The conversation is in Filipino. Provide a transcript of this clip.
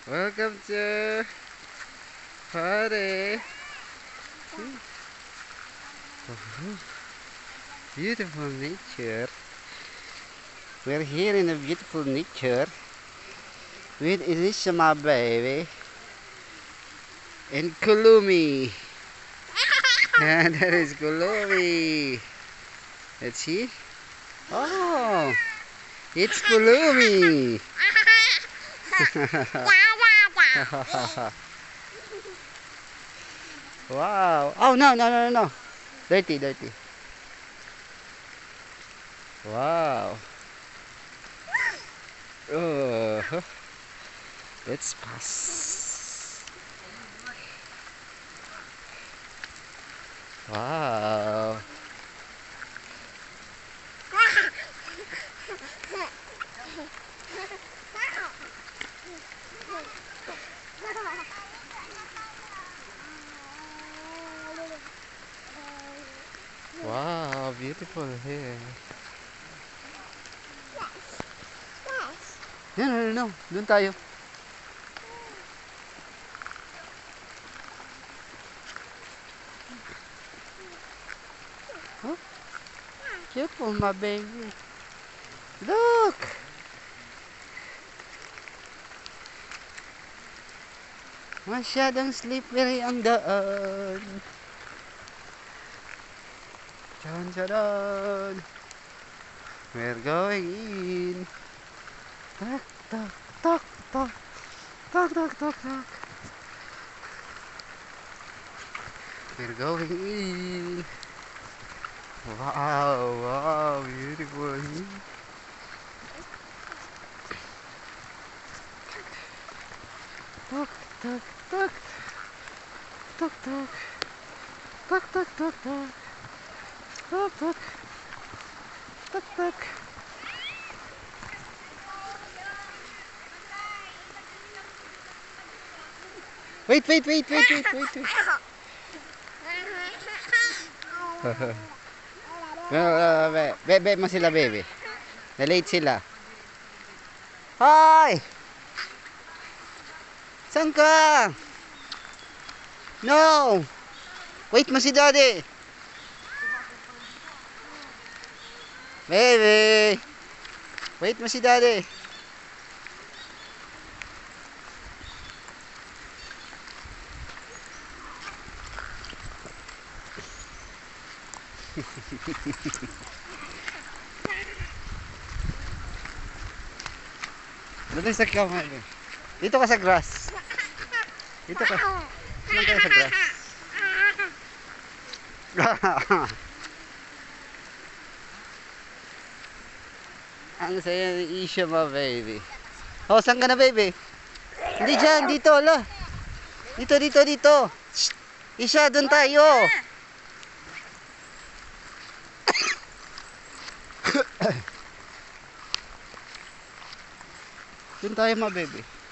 Welcome to Padre. Beautiful nature. We're here in a beautiful nature with Elisha, my baby, and Kulumi. And that is Kulumi. Let's see. Oh, it's Kulumi. Wow. Oh, no, no, no, no. Dirty, dirty. Wow. Oh, let's pass. Wow. Wow, beautiful here. No, no, no, no. Doon tayo. Huh? Careful, my baby. Look! Masyadong slippery ang daan. Chan, charan. We're going in. Tak, tak, tak, tak. Tak, tak, tak, tak. We're going in. Wow, wow, beautiful. Tak, tak, tak. Tak, tak. Tak, tak, tak, tak. Tak, tak. Tak, tak. Wait, wait, wait, wait, wait, wait, wait. Bebe mo sila, baby. Na-late sila. Hi! Saan ka? No! Wait mo si daddy. Baby! Wait mo si daddy. Doon sa kamay. Dito ka sa grass. Dito ka. Dito ka sa grass. Ang saya ni Isha, ma baby. Oh, saan ka na, baby? Hindi dyan, dito, ala. Dito, dito, dito. Shh. Isha, doon tayo. Doon tayo, ma baby.